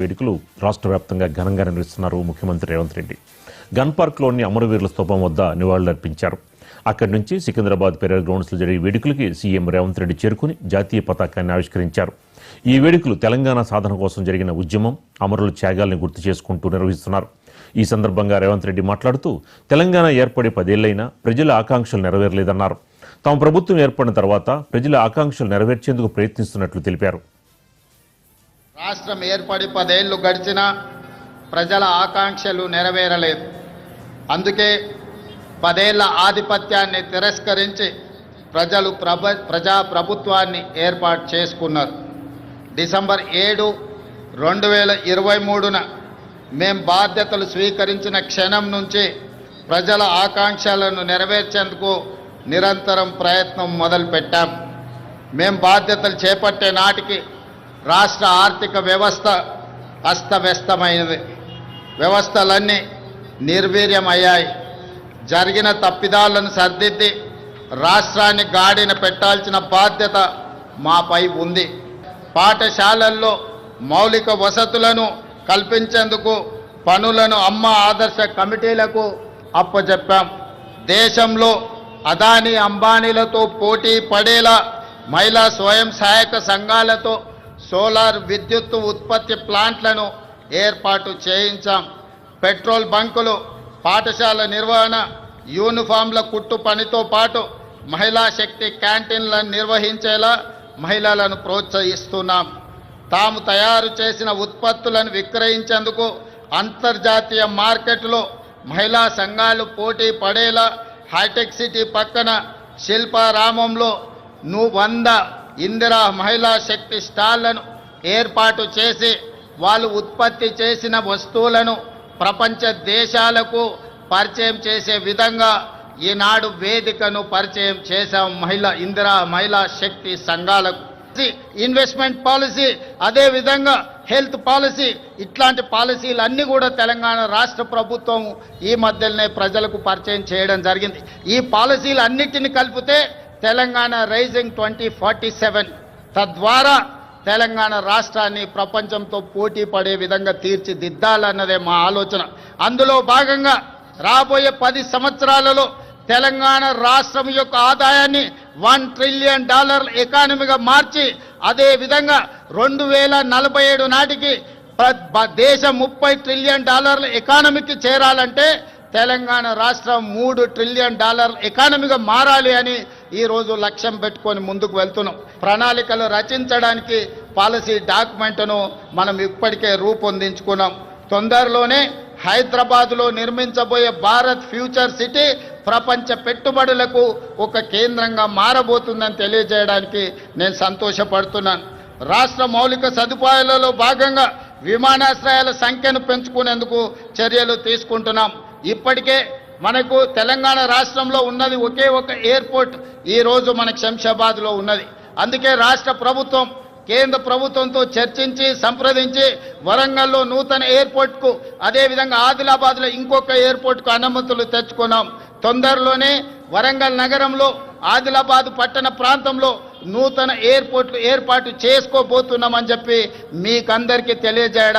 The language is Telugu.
వేడుకలు రాష్ట్ర వ్యాప్తంగా ఘనంగా నిర్వహిస్తున్నారు ముఖ్యమంత్రి రేవంత్ రెడ్డి. గన్ పార్క్లోని అమరవీరుల స్తూపం వద్ద నివాళులర్పించారు. అక్కడి నుంచి సికింద్రాబాద్ పెరేడ్ గ్రౌండ్స్లో జరిగే వేడుకలకి సీఎం రేవంత్ రెడ్డి చేరుకుని జాతీయ పతాకాన్ని ఆవిష్కరించారు. ఈ వేడుకలు తెలంగాణ సాధన కోసం జరిగిన ఉద్యమం, అమరుల త్యాగాల్ని గుర్తు చేసుకుంటూ నిర్వహిస్తున్నారు. ఈ సందర్భంగా రేవంత్ రెడ్డి మాట్లాడుతూ తెలంగాణ ఏర్పడి 10 ఏళ్లైనా ప్రజల ఆకాంక్షలు నెరవేరలేదన్నారు. తమ ప్రభుత్వం ఏర్పడిన తర్వాత ప్రజల ఆకాంక్షలు నెరవేర్చేందుకు ప్రయత్నిస్తున్నట్లు తెలిపారు. రాష్ట్రం ఏర్పడి 10 ఏళ్లు గడిచినా ప్రజల ఆకాంక్షలు నెరవేరలేదు. అందుకే 10 ఏళ్ల ఆధిపత్యాన్ని తిరస్కరించి ప్రజలు ప్రజాప్రభుత్వాన్ని ఏర్పాటు చేసుకున్నారు. డిసెంబర్ 7, 2023న మేం బాధ్యతలు స్వీకరించిన క్షణం నుంచి ప్రజల ఆకాంక్షలను నెరవేర్చేందుకు నిరంతరం ప్రయత్నం మొదలుపెట్టాం. మేం బాధ్యతలు చేపట్టే నాటికి రాష్ట్ర ఆర్థిక వ్యవస్థ అస్తవ్యస్తమైనది. వ్యవస్థలన్నీ నిర్వీర్యమయ్యాయి. జరిగిన తప్పిదాలను సరిదిద్ది రాష్ట్రాన్ని గాడిన పెట్టాల్సిన బాధ్యత మాపై ఉంది. పాఠశాలల్లో మౌలిక వసతులను కల్పించేందుకు పనులను అమ్మ ఆదర్శ కమిటీలకు అప్పచెప్పాం. దేశంలో అదానీ అంబానీలతో పోటీ పడేలా మహిళా స్వయం సహాయక సంఘాలతో సోలార్ విద్యుత్ ఉత్పత్తి ప్లాంట్లను ఏర్పాటు చేయించాం. పెట్రోల్ బంకులు, పాఠశాల నిర్వహణ, యూనిఫామ్ల కుట్టు పనితో పాటు మహిళా శక్తి క్యాంటీన్లను నిర్వహించేలా మహిళలను ప్రోత్సహిస్తున్నాం. తాము తయారు చేసిన ఉత్పత్తులను విక్రయించేందుకు అంతర్జాతీయ మార్కెట్లో మహిళా సంఘాలు పోటీ పడేలా హైటెక్ సిటీ పక్కన శిల్పారామంలో 100 ఇందిరా మహిళా శక్తి స్టాళ్లను ఏర్పాటు చేసి వాళ్ళు ఉత్పత్తి చేసిన వస్తువులను ప్రపంచ దేశాలకు పరిచయం చేసే విధంగా ఈనాడు వేదికను పరిచయం చేశాం. ఇందిరా మహిళా శక్తి సంఘాలకు ఇన్వెస్ట్మెంట్ పాలసీ, అదేవిధంగా హెల్త్ పాలసీ, ఇట్లాంటి పాలసీలన్నీ కూడా తెలంగాణ రాష్ట్ర ప్రభుత్వం ఈ మధ్యలోనే ప్రజలకు పరిచయం చేయడం జరిగింది. ఈ పాలసీలన్నిటిని కలిపితే తెలంగాణ రైజింగ్ 2047, తద్వారా తెలంగాణ రాష్ట్రాన్ని ప్రపంచంతో పోటీ పడే విధంగా తీర్చిదిద్దాలన్నదే మా ఆలోచన. అందులో భాగంగా రాబోయే 10 సంవత్సరాలలో తెలంగాణ రాష్ట్రం యొక్క ఆదాయాన్ని $1 ట్రిలియన్ ఎకానమీగా మార్చి, అదేవిధంగా 2047 నాటికి దేశం $30 ట్రిలియన్ ఎకానమీకి చేరాలంటే తెలంగాణ రాష్ట్రం $3 ట్రిలియన్ ఎకానమీగా మారాలి అని ఈరోజు లక్ష్యం పెట్టుకొని ముందుకు వెళ్తున్నాం. ప్రణాళికలు రచించడానికి పాలసీ డాక్యుమెంట్ను మనం ఇప్పటికే రూపొందించుకున్నాం. తొందరలోనే హైదరాబాద్లో నిర్మించబోయే భారత్ ఫ్యూచర్ సిటీ ప్రపంచ పెట్టుబడులకు ఒక కేంద్రంగా మారబోతుందని తెలియజేయడానికి నేను సంతోషపడుతున్నాను. రాష్ట్ర మౌలిక సదుపాయాలలో భాగంగా విమానాశ్రయాల సంఖ్యను పెంచుకునేందుకు చర్యలు తీసుకుంటున్నాం. ఇప్పటికే మనకు తెలంగాణ రాష్ట్రంలో ఉన్నది ఒకే ఒక ఎయిర్పోర్ట్ ఈరోజు మనకు శంషాబాద్లో ఉన్నది. అందుకే రాష్ట్ర ప్రభుత్వం కేంద్ర ప్రభుత్వంతో చర్చించి సంప్రదించి వరంగల్లో నూతన ఎయిర్పోర్ట్కు, అదేవిధంగా ఆదిలాబాద్లో ఇంకొక ఎయిర్పోర్ట్కు అనుమతులు తెచ్చుకున్నాం. తొందరలోనే వరంగల్ నగరంలో, ఆదిలాబాద్ పట్టణ ప్రాంతంలో నూతన ఎయిర్పోర్ట్లు ఏర్పాటు చేసుకోబోతున్నామని చెప్పి మీకందరికీ తెలియజేయడం